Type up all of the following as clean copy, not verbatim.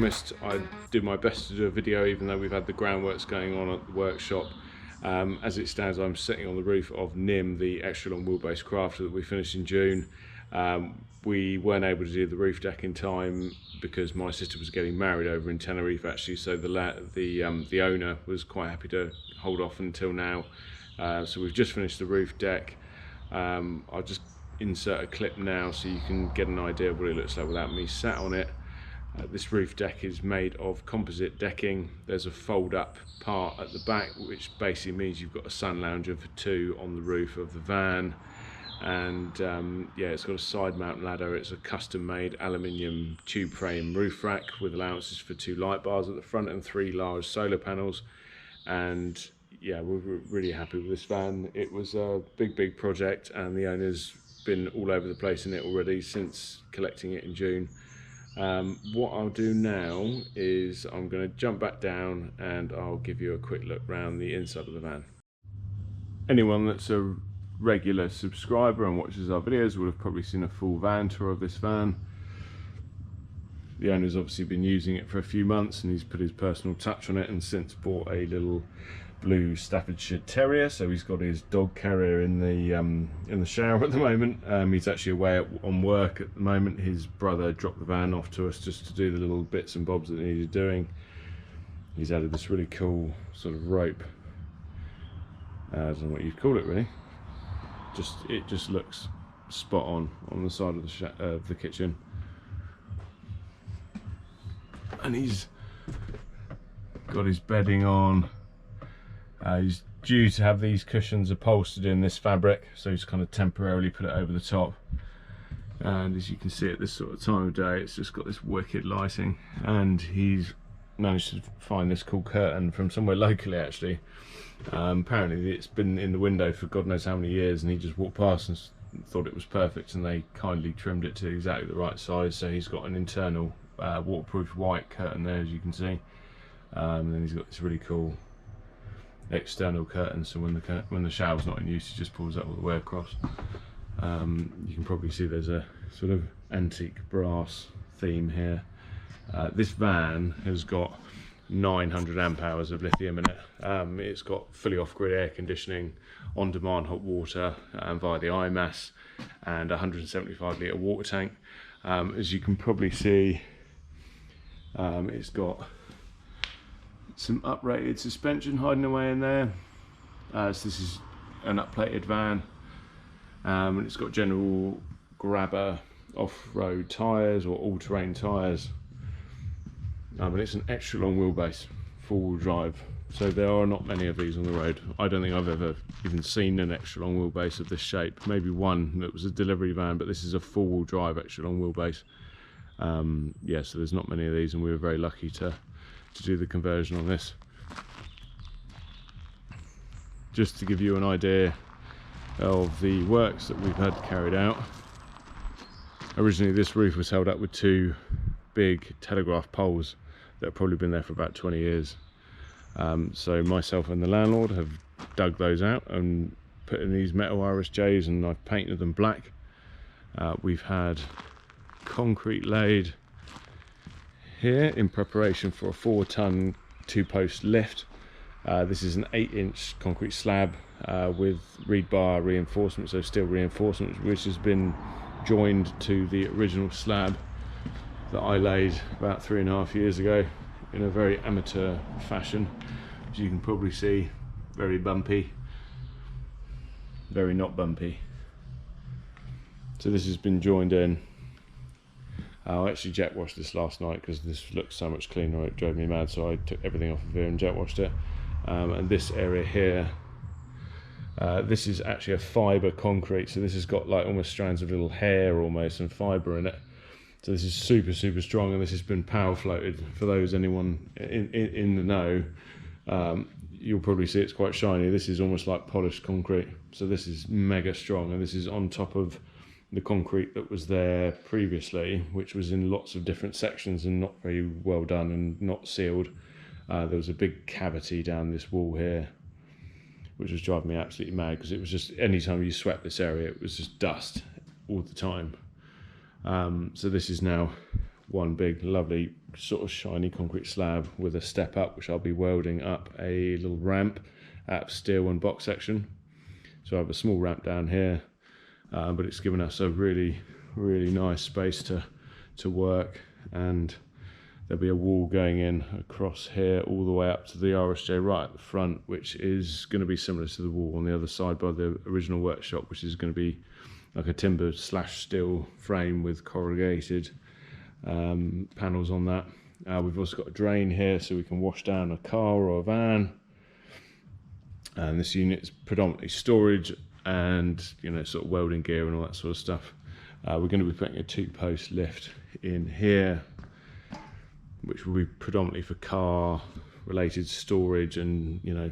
promised, I'd do my best to do a video, even though we've had the groundworks going on at the workshop. As it stands, I'm sitting on the roof of NIM, the extra long wheelbase crafter that we finished in June. We weren't able to do the roof deck in time because my sister was getting married over in Tenerife actually, so the owner was quite happy to hold off until now. So we've just finished the roof deck. I'll just insert a clip now so you can get an idea of what it looks like without me sat on it. This roof deck is made of composite decking. There's a fold up part at the back, which basically means you've got a sun lounger for two on the roof of the van. And yeah, it's got a side mount ladder. It's a custom made aluminium tube frame roof rack with allowances for 2 light bars at the front and 3 large solar panels. And yeah, we're really happy with this van. It was a big project, and the owner's been all over the place in it already since collecting it in June. What I'll do now is I'm going to jump back down and I'll give you a quick look around the inside of the van. Anyone that's a regular subscriber and watches our videos will have probably seen a full van tour of this van. The owner's obviously been using it for a few months and he's put his personal touch on it, and since bought a little blue Staffordshire Terrier, so he's got his dog carrier in the shower at the moment. He's actually away on work at the moment. His brother dropped the van off to us just to do the little bits and bobs that he needed doing. He's added this really cool sort of rope. I don't know what you'd call it really. It just looks spot on the side of the kitchen. And he's got his bedding on. He's due to have these cushions upholstered in this fabric, so he's kind of temporarily put it over the top. And as you can see at this sort of time of day, it's just got this wicked lighting. And he's managed to find this cool curtain from somewhere locally actually. Apparently it's been in the window for God knows how many years, and he just walked past and thought it was perfect, and they kindly trimmed it to exactly the right size. So he's got an internal waterproof white curtain there, as you can see. And then he's got this really cool external curtain, so when the shower's not in use, he just pulls that all the way across. You can probably see there's a sort of antique brass theme here. This van has got 900 amp hours of lithium in it. It's got fully off-grid air conditioning, on-demand hot water via the IMAS, and a 175 litre water tank. As you can probably see, it's got some uprated suspension hiding away in there. So this is an upplated van, and it's got general grabber off-road tyres or all-terrain tyres. And it's an extra long wheelbase, four-wheel drive. So there are not many of these on the road. I don't think I've ever even seen an extra long wheelbase of this shape. Maybe one that was a delivery van, but this is a four-wheel drive extra long wheelbase. Yeah, so there's not many of these, and we were very lucky to do the conversion on this. Just to give you an idea of the works that we've had carried out. Originally this roof was held up with 2 big telegraph poles that have probably been there for about 20 years. So myself and the landlord have dug those out and put in these metal RSJs, and I've painted them black. We've had concrete laid here in preparation for a 4-ton 2-post lift. This is an 8-inch concrete slab with rebar reinforcement, so steel reinforcement, which has been joined to the original slab that I laid about 3.5 years ago in a very amateur fashion. As you can probably see, very bumpy, very not bumpy. So this has been joined in. I actually jet washed this last night because this looks so much cleaner. It drove me mad, so I took everything off of here and jet washed it. And this area here, this is actually a fibre concrete, so this has got like almost strands of little hair almost and fibre in it. So this is super strong, and this has been power floated. For anyone in the know, you'll probably see it's quite shiny. This is almost like polished concrete, so this is mega strong, and this is on top of the concrete that was there previously, which was in lots of different sections and not very well done and not sealed. There was a big cavity down this wall here, which was driving me absolutely mad, because it was just, anytime you swept this area, it was just dust all the time. So this is now one big lovely sort of shiny concrete slab with a step up, which I'll be welding up a little ramp out of steel and box section. So I have a small ramp down here, but it's given us a really nice space to work, and there'll be a wall going in across here all the way up to the RSJ right at the front, which is going to be similar to the wall on the other side by the original workshop, which is going to be like a timber / steel frame with corrugated panels on that. We've also got a drain here so we can wash down a car or a van, and this unit is predominantly storage and, you know, sort of welding gear and all that sort of stuff. We're going to be putting a 2-post lift in here, which will be predominantly for car related storage, and, you know,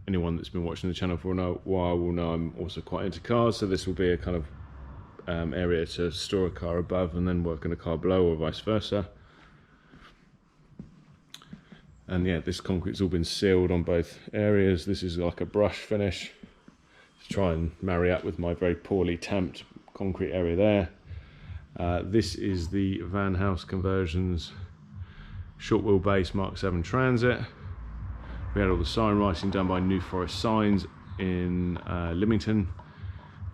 anyone that's been watching the channel for a while will know I'm also quite into cars, so this will be a kind of area to store a car above and then work on a car below, or vice versa. And yeah, this concrete's all been sealed on both areas. This is like a brush finish to try and marry up with my very poorly tamped concrete area there. This is the Van House Conversions short wheelbase Mark 7 Transit. We had all the sign writing done by New Forest Signs in Lymington,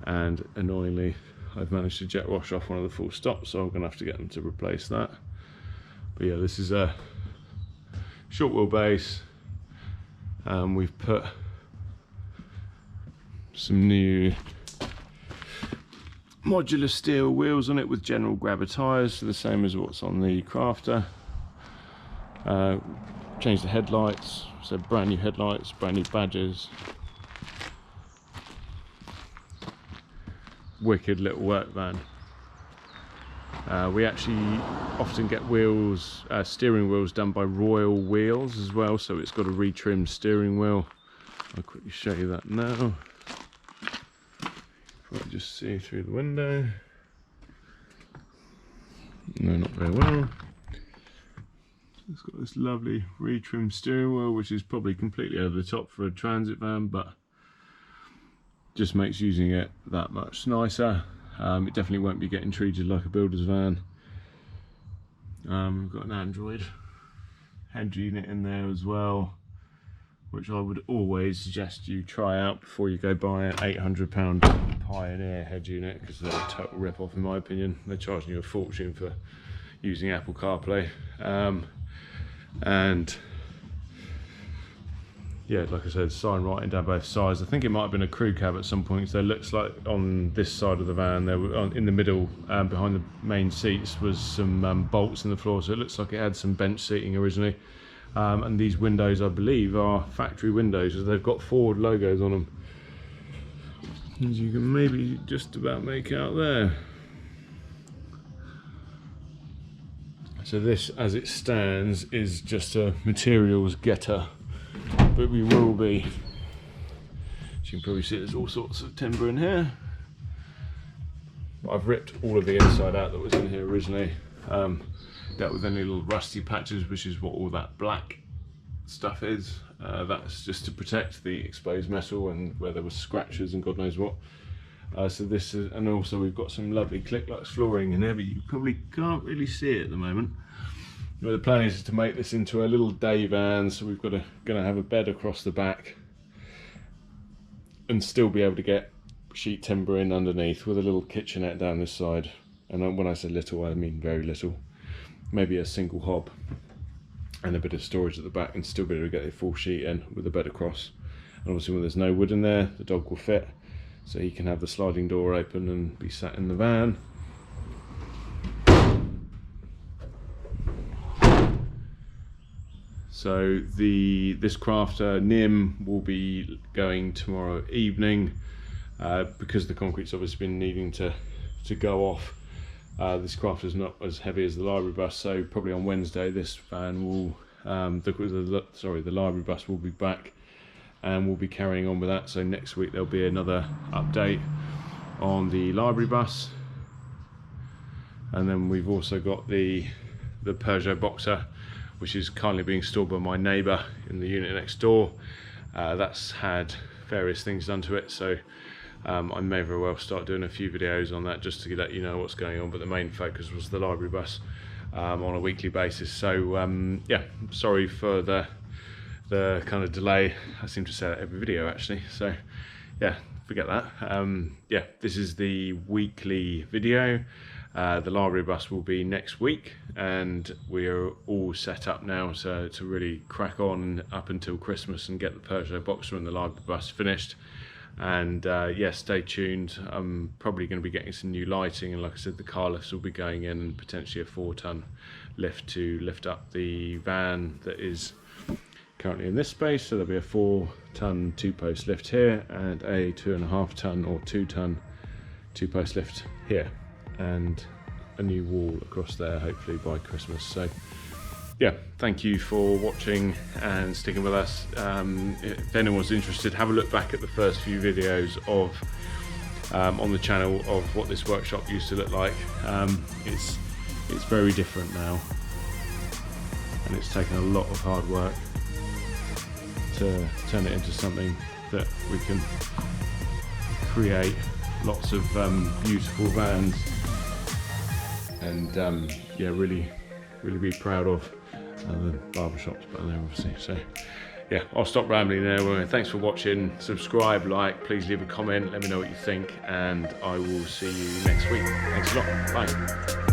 and annoyingly I've managed to jet wash off one of the full stops, so I'm going to have to get them to replace that. But yeah, this is a short wheelbase. We've put some new modular steel wheels on it with general grabber tyres, so the same as what's on the Crafter. Changed the headlights, so brand new headlights, brand new badges. Wicked little work van. We actually often get wheels, steering wheels done by Royal Wheels as well, so it's got a retrimmed steering wheel. I'll quickly show you that now. Probably just see through the window. No, not very well. It's got this lovely retrimmed steering wheel, which is probably completely over the top for a transit van, but just makes using it that much nicer. It definitely won't be getting treated like a builder's van. We've got an Android head unit in there as well, which I would always suggest you try out before you go buy an £800 Pioneer head unit, because they're a total rip-off in my opinion. They're charging you a fortune for using Apple CarPlay. And yeah, like I said, sign writing down both sides. I think it might have been a crew cab at some point, so it looks like on this side of the van, there were, in the middle, behind the main seats, was some bolts in the floor, so it looks like it had some bench seating originally. And these windows, I believe, are factory windows, as they've got Ford logos on them, as you can maybe just about make out there. So this, as it stands, is just a materials getter, but we will be, as you can probably see, there's all sorts of timber in here. I've ripped all of the inside out that was in here originally, dealt with any little rusty patches, which is what all that black stuff is. That's just to protect the exposed metal and where there were scratches and God knows what. So this is, and also we've got some lovely Click-Lux flooring in there, but you probably can't really see it at the moment. But the plan is to make this into a little day van, so we've got going to have a bed across the back and still be able to get sheet timber in underneath, with a little kitchenette down this side. And when I say little, I mean very little. Maybe a single hob and a bit of storage at the back, and still be able to get a full sheet in with a bed across. And obviously when there's no wood in there, the dog will fit, so he can have the sliding door open and be sat in the van. So this Crafter NIM will be going tomorrow evening, because the concrete's obviously been needing to go off. This Crafter's not as heavy as the library bus, so probably on Wednesday this van will, the library bus will be back, and we'll be carrying on with that. So next week there'll be another update on the library bus. And then we've also got the Peugeot Boxer, which is currently being stored by my neighbour in the unit next door. That's had various things done to it, so I may very well start doing a few videos on that just to let you know what's going on, but the main focus was the library bus on a weekly basis. So yeah, sorry for the kind of delay. I seem to say that every video actually, so yeah, forget that. Yeah, this is the weekly video. The library bus will be next week, and we are all set up now to really crack on up until Christmas and get the Peugeot Boxer and the library bus finished. And yeah, stay tuned. I'm probably going to be getting some new lighting, and like I said, the car lifts will be going in, and potentially a 4-ton lift to lift up the van that is currently in this space. So there'll be a 4-ton 2-post lift here, and a 2.5-ton or 2-ton 2-post lift here, and a new wall across there hopefully by Christmas. So yeah, thank you for watching and sticking with us. If anyone's interested, have a look back at the first few videos of on the channel of what this workshop used to look like. It's very different now, and it's taken a lot of hard work to turn it into something that we can create lots of beautiful vans, and yeah, really be proud of the barbershops down there obviously. So yeah, I'll stop rambling there. Thanks for watching. Subscribe, like, please leave a comment, let me know what you think, and I will see you next week. Thanks a lot, bye.